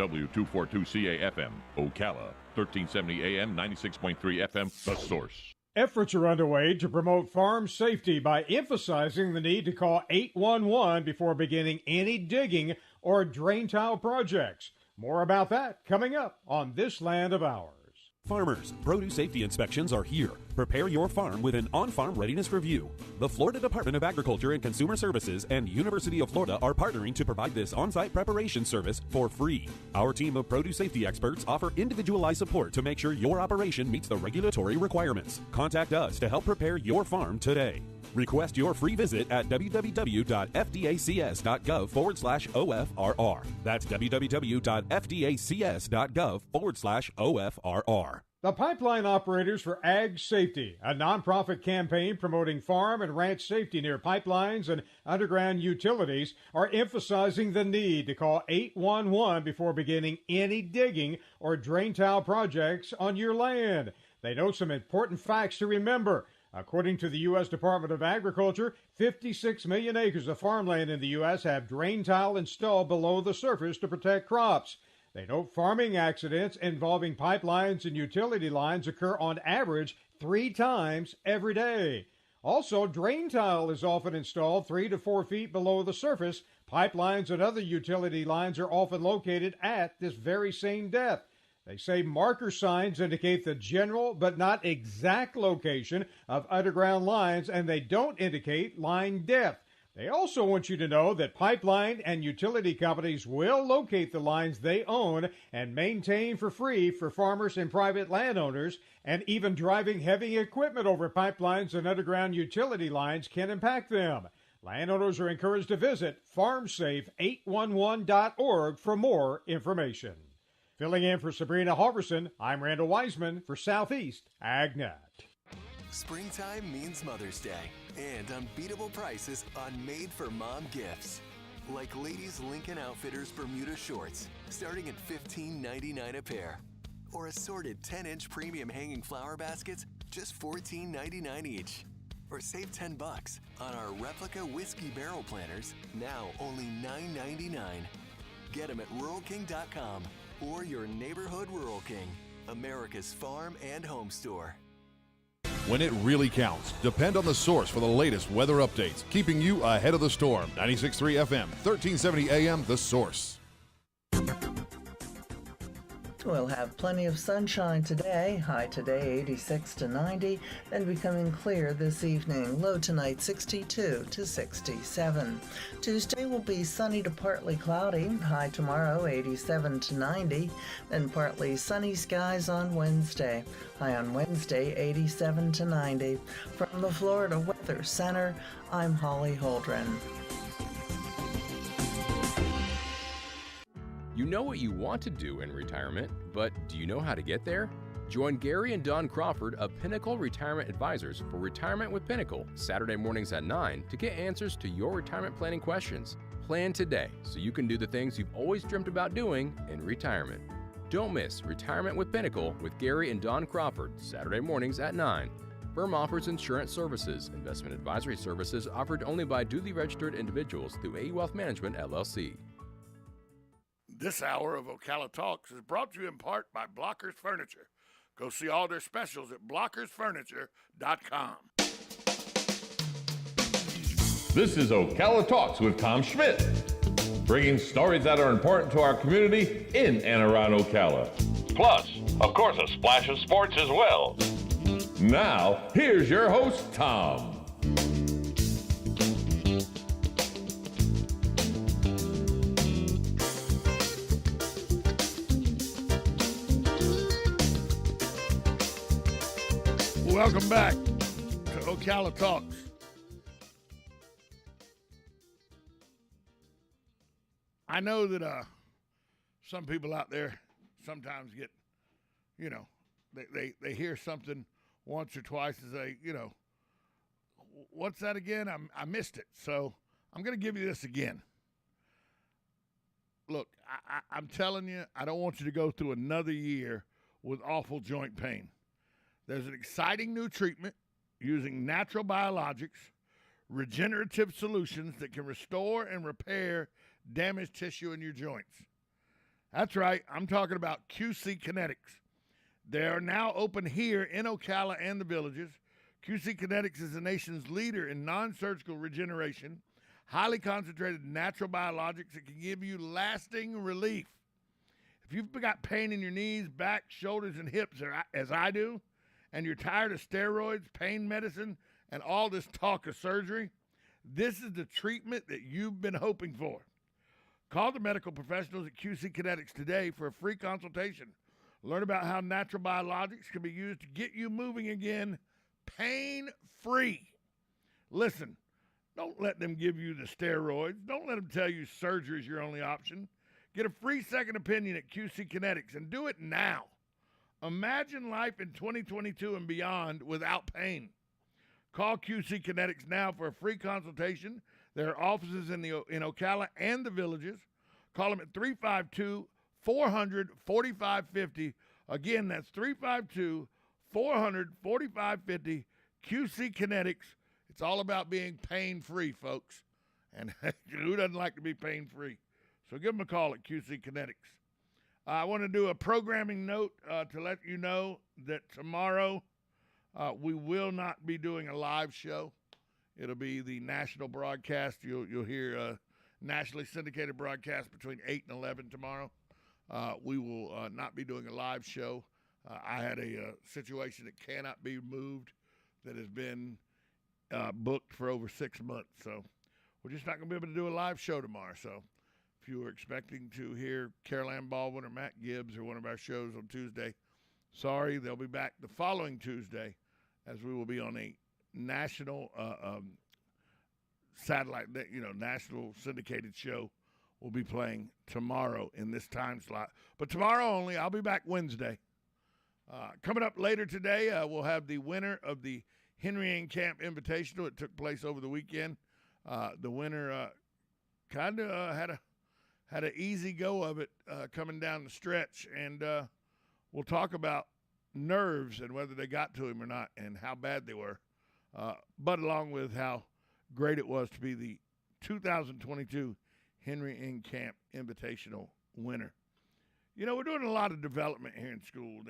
W242CA-FM, Ocala, 1370 AM, 96.3 FM, The Source. Efforts are underway to promote farm safety by emphasizing the need to call 811 before beginning any digging or drain tile projects. More about that coming up on This Land of Ours. Farmers, produce safety inspections are here. Prepare your farm with an on-farm readiness review. The Florida Department of Agriculture and Consumer Services and University of Florida are partnering to provide this on-site preparation service for free. Our team of produce safety experts offer individualized support to make sure your operation meets the regulatory requirements. Contact us to help prepare your farm today. Request your free visit at www.fdacs.gov/OFRR. That's www.fdacs.gov/OFRR. The Pipeline Operators for Ag Safety, a nonprofit campaign promoting farm and ranch safety near pipelines and underground utilities, are emphasizing the need to call 811 before beginning any digging or drain tile projects on your land. They note some important facts to remember. According to the U.S. Department of Agriculture, 56 million acres of farmland in the U.S. have drain tile installed below the surface to protect crops. They note farming accidents involving pipelines and utility lines occur on average 3 times every day. Also, drain tile is often installed 3 to 4 feet below the surface. Pipelines and other utility lines are often located at this very same depth. They say marker signs indicate the general but not exact location of underground lines, and they don't indicate line depth. They also want you to know that pipeline and utility companies will locate the lines they own and maintain for free for farmers and private landowners, and even driving heavy equipment over pipelines and underground utility lines can impact them. Landowners are encouraged to visit farmsafe811.org for more information. Filling in for Sabrina Halverson, I'm Randall Wiseman for Southeast AgNet. Springtime means Mother's Day and unbeatable prices on made-for-mom gifts. Like ladies' Lincoln Outfitters Bermuda shorts, starting at $15.99 a pair. Or assorted 10-inch premium hanging flower baskets, just $14.99 each. Or save $10 on our replica whiskey barrel planters, now only $9.99. Get them at RuralKing.com or your neighborhood Rural King, America's farm and home store. When it really counts, depend on The Source for the latest weather updates, keeping you ahead of the storm. 96.3 FM, 1370 AM, The Source. We'll have plenty of sunshine today. High today 86 to 90, then becoming clear this evening. Low tonight 62 to 67. Tuesday will be sunny to partly cloudy. High tomorrow 87 to 90, then partly sunny skies on Wednesday. High on Wednesday 87 to 90. From the Florida Weather Center, I'm Holly Holdren. You know what you want to do in retirement, but do you know how to get there? Join Gary and Don Crawford of Pinnacle Retirement Advisors for Retirement with Pinnacle, Saturday mornings at 9 to get answers to your retirement planning questions. Plan today so you can do the things you've always dreamt about doing in retirement. Don't miss Retirement with Pinnacle with Gary and Don Crawford, Saturday mornings at 9. Firm offers insurance services. Investment advisory services offered only by duly registered individuals through AE Wealth Management, LLC. This hour of Ocala Talks is brought to you in part by Blockers Furniture. Go see all their specials at blockersfurniture.com. This is Ocala Talks with Tom Schmidt, bringing stories that are important to our community in and around Ocala. Plus, of course, a splash of sports as well. Now, here's your host, Tom. Welcome back to Ocala Talks. I know that some people out there sometimes get, they hear something once or twice and say, what's that again? I missed it. So I'm going to give you this again. Look, I'm telling you, I don't want you to go through another year with awful joint pain. There's an exciting new treatment using natural biologics, regenerative solutions that can restore and repair damaged tissue in your joints. That's right. I'm talking about QC Kinetics. They are now open here in Ocala and the Villages. QC Kinetics is the nation's leader in non-surgical regeneration, highly concentrated natural biologics that can give you lasting relief. If you've got pain in your knees, back, shoulders, and hips, as I do, and you're tired of steroids, pain medicine, and all this talk of surgery, this is the treatment that you've been hoping for. Call the medical professionals at QC Kinetics today for a free consultation. Learn about how natural biologics can be used to get you moving again, pain-free. Listen, don't let them give you the steroids. Don't let them tell you surgery is your only option. Get a free second opinion at QC Kinetics and do it now. Imagine life in 2022 and beyond without pain. Call QC Kinetics now for a free consultation. There are offices in Ocala and the Villages. Call them at 352-400-4550. Again, that's 352-400-4550. QC Kinetics. It's all about being pain-free, folks. And who doesn't like to be pain-free? So give them a call at QC Kinetics. I want to do a programming note to let you know that tomorrow we will not be doing a live show. It'll be the national broadcast. You'll hear a nationally syndicated broadcast between 8 and 11 tomorrow. We will not be doing a live show. I had a situation that cannot be moved that has been booked for over 6 months. So we're just not going to be able to do a live show tomorrow. So if you were expecting to hear Carol Ann Baldwin or Matt Gibbs or one of our shows on Tuesday, sorry, they'll be back the following Tuesday as we will be on a national satellite, national syndicated show. We'll be playing tomorrow in this time slot. But tomorrow only. I'll be back Wednesday. Coming up later today, we'll have the winner of the Henry N. Camp Invitational. It took place over the weekend. The winner kind of had an easy go of it coming down the stretch, and we'll talk about nerves and whether they got to him or not and how bad they were, but along with how great it was to be the 2022 Henry N. Camp Invitational winner. You know, we're doing a lot of development here in school,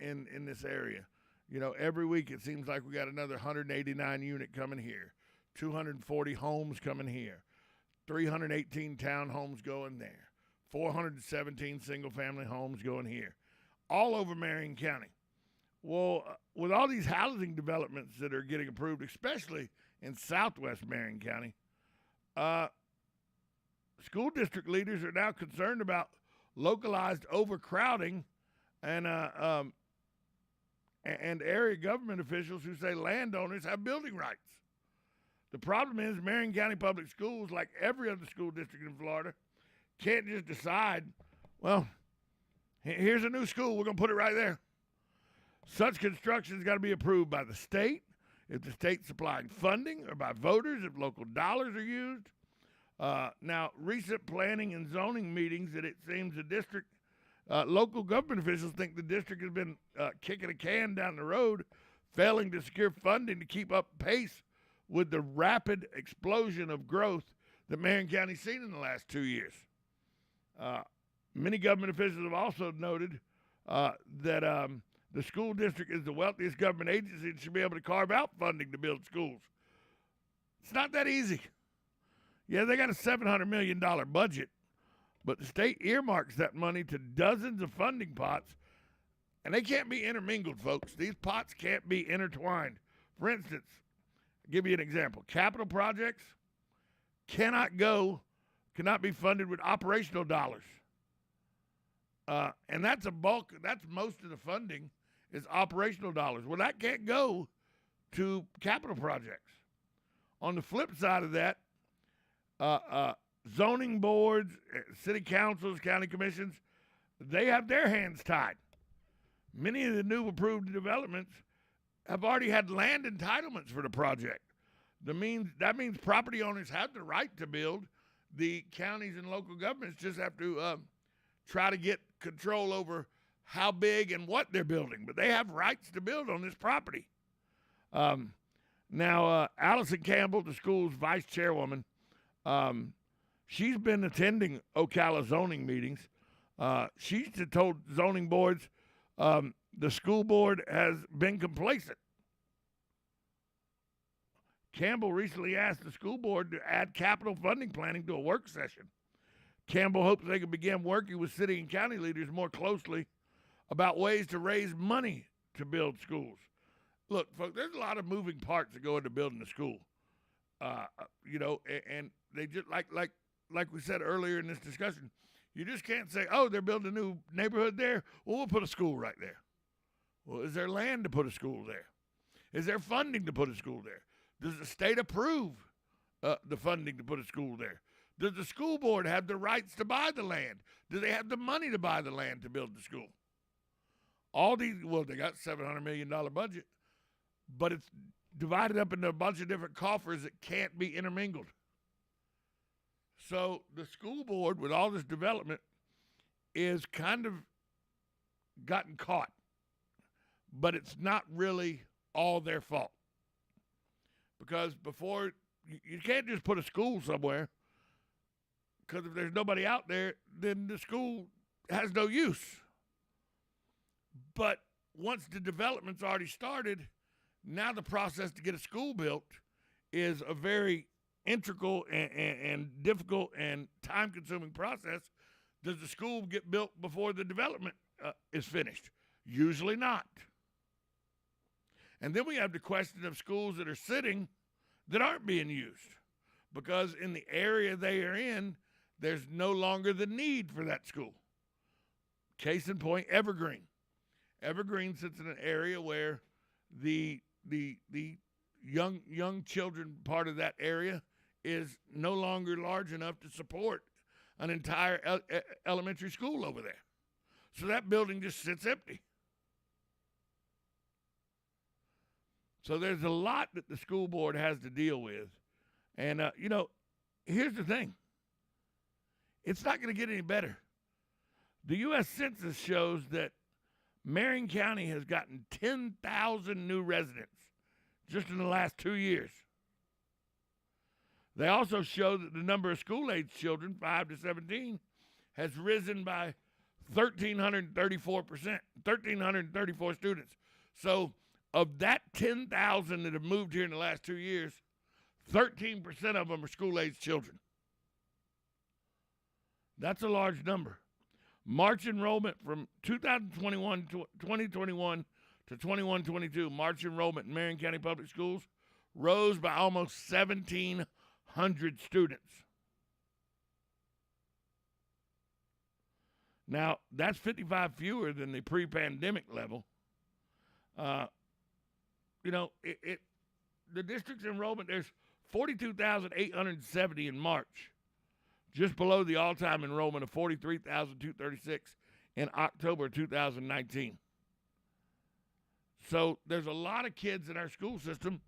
in this area. You know, every week it seems like we got another 189 unit coming here, 240 homes coming here, 318 townhomes going there, 417 single-family homes going here, all over Marion County. Well, with all these housing developments that are getting approved, especially in southwest Marion County, school district leaders are now concerned about localized overcrowding, and area government officials who say landowners have building rights. The problem is Marion County Public Schools, like every other school district in Florida, can't just decide, well, here's a new school, we're going to put it right there. Such construction has got to be approved by the state, if the state's supplying funding, or by voters, if local dollars are used. Now, recent planning and zoning meetings that it seems the district, local government officials think the district has been kicking a can down the road, failing to secure funding to keep up pace with the rapid explosion of growth that Marion County's seen in the last 2 years. Many government officials have also noted that the school district is the wealthiest government agency and should be able to carve out funding to build schools. It's not that easy. Yeah, they got a $700 million budget, but the state earmarks that money to dozens of funding pots, and they can't be intermingled, folks. These pots can't be intertwined. For instance, I'll give you an example. Capital projects cannot be funded with operational dollars. And that's that's most of the funding is operational dollars. Well, that can't go to capital projects. On the flip side of that, zoning boards, city councils, county commissions, they have their hands tied. Many of the new approved developments have already had land entitlements for the project. That means property owners have the right to build. The counties and local governments just have to try to get control over how big and what they're building. But they have rights to build on this property. Now, Allison Campbell, the school's vice chairwoman, she's been attending Ocala zoning meetings. She's told zoning boards the school board has been complacent. Campbell recently asked the school board to add capital funding planning to a work session. Campbell hopes they can begin working with city and county leaders more closely about ways to raise money to build schools. Look, folks, there's a lot of moving parts that go into building a school. And they just like we said earlier in this discussion, you just can't say, oh, they're building a new neighborhood there. Well, we'll put a school right there. Well, is there land to put a school there? Is there funding to put a school there? Does the state approve the funding to put a school there? Does the school board have the rights to buy the land? Do they have the money to buy the land to build the school? All these, well, they got $700 million budget, but it's divided up into a bunch of different coffers that can't be intermingled. So the school board, with all this development, is kind of gotten caught. But it's not really all their fault. Because before, you can't just put a school somewhere, because if there's nobody out there, then the school has no use. But once the development's already started, now the process to get a school built is a very integral and difficult and time-consuming process. Does the school get built before the development is finished? Usually not. And then we have the question of schools that are sitting that aren't being used, because in the area they are in, there's no longer the need for that school. Case in point, Evergreen. Evergreen sits in an area where the young children part of that area is no longer large enough to support an entire elementary school over there. So that building just sits empty. So there's a lot that the school board has to deal with. And, here's the thing. It's not going to get any better. The U.S. Census shows that Marion County has gotten 10,000 new residents just in the last 2 years. They also show that the number of school-age children, 5 to 17, has risen by 1,334%, 1,334 students. So of that 10,000 that have moved here in the last 2 years, 13% of them are school-age children. That's a large number. March enrollment from 2021 to 21-22, March enrollment in Marion County Public Schools rose by almost 1,700 students. Now, that's 55 fewer than the pre-pandemic level. The district's enrollment, there's 42,870 in March, just below the all-time enrollment of 43,236 in October 2019. So there's a lot of kids in our school system,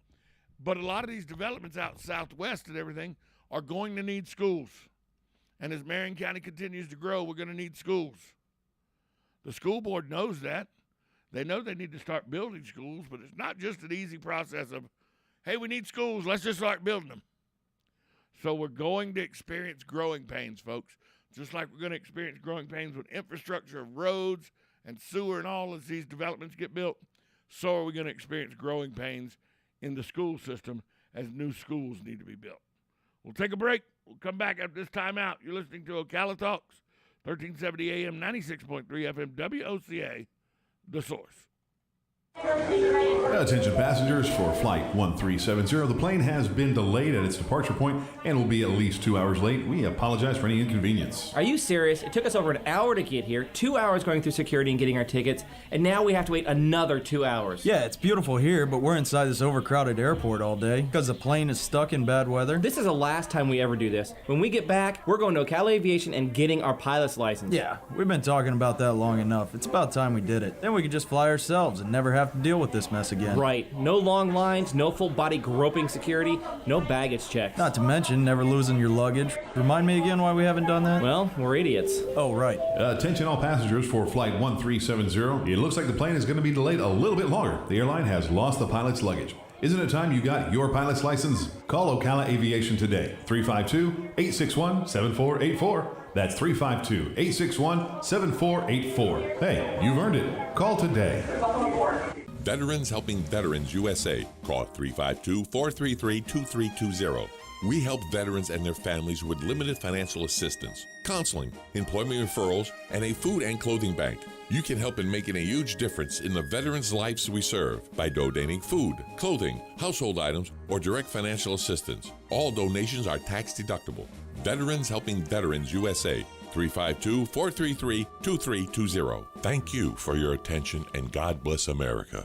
but a lot of these developments out southwest and everything are going to need schools. And as Marion County continues to grow, we're going to need schools. The school board knows that. They know they need to start building schools, but it's not just an easy process of, hey, we need schools, let's just start building them. So we're going to experience growing pains, folks, just like we're going to experience growing pains with infrastructure of roads and sewer and all as these developments get built. So are we going to experience growing pains in the school system as new schools need to be built. We'll take a break. We'll come back after this timeout. You're listening to Ocala Talks, 1370 AM, 96.3 FM, WOCA, The Source. Attention passengers for Flight 1370. The plane has been delayed at its departure point and will be at least 2 hours late. We apologize for any inconvenience. Are you serious? It took us over an hour to get here, 2 hours going through security and getting our tickets, and now we have to wait another 2 hours. Yeah, it's beautiful here, but we're inside this overcrowded airport all day because the plane is stuck in bad weather. This is the last time we ever do this. When we get back, we're going to Ocala Aviation and getting our pilot's license. Yeah, we've been talking about that long enough. It's about time we did it. Then we could just fly ourselves and never have to deal with this mess again. Right. No long lines, no full body groping security, no baggage checks. Not to mention never losing your luggage. Remind me again why we haven't done that? Well, we're idiots. Oh, right. Attention all passengers for Flight 1370. It looks like the plane is going to be delayed a little bit longer. The airline has lost the pilot's luggage. Isn't it time you got your pilot's license? Call Ocala Aviation today, 352-861-7484. That's 352-861-7484. Hey, you've earned it. Call today. Veterans Helping Veterans USA. Call 352-433-2320. We help veterans and their families with limited financial assistance, counseling, employment referrals, and a food and clothing bank. You can help in making a huge difference in the veterans' lives we serve by donating food, clothing, household items, or direct financial assistance. All donations are tax deductible. Veterans Helping Veterans USA. 352-433-2320. Thank you for your attention, and God bless America.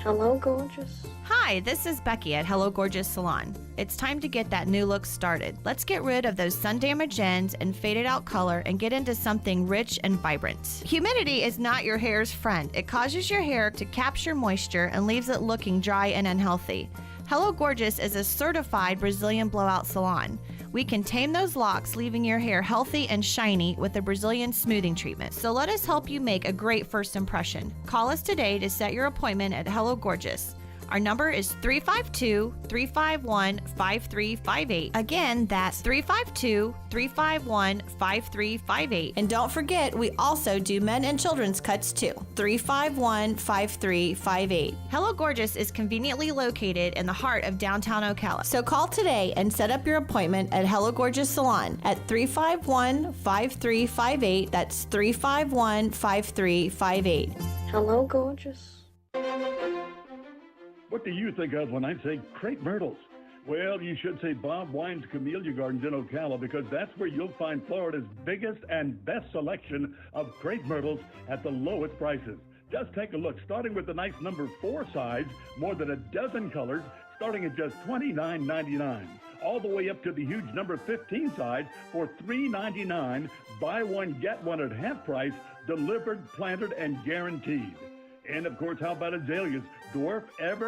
Hello, gorgeous. Hi, this is Becky at Hello Gorgeous Salon. It's time to get that new look started. Let's get rid of those sun damaged ends and faded out color and get into something rich and vibrant. Humidity is not your hair's friend. It causes your hair to capture moisture and leaves it looking dry and unhealthy. Hello Gorgeous is a certified Brazilian blowout salon. We can tame those locks, leaving your hair healthy and shiny with a Brazilian smoothing treatment. So let us help you make a great first impression. Call us today to set your appointment at Hello Gorgeous. Our number is 352-351-5358. Again, that's 352-351-5358. And don't forget, we also do men and children's cuts too. 351-5358. Hello Gorgeous is conveniently located in the heart of downtown Ocala. So call today and set up your appointment at Hello Gorgeous Salon at 351-5358. That's 351-5358. Hello, gorgeous. What do you think of when I say crepe myrtles? Well, you should say Bob Wine's Camellia Gardens in Ocala, because that's where you'll find Florida's biggest and best selection of crepe myrtles at the lowest prices. Just take a look, starting with the nice number 4 size, more than a dozen colors, starting at just $29.99. All the way up to the huge number 15 size for $3.99. Buy one, get one at half price, delivered, planted, and guaranteed. And of course, how about azaleas? Dwarf, ever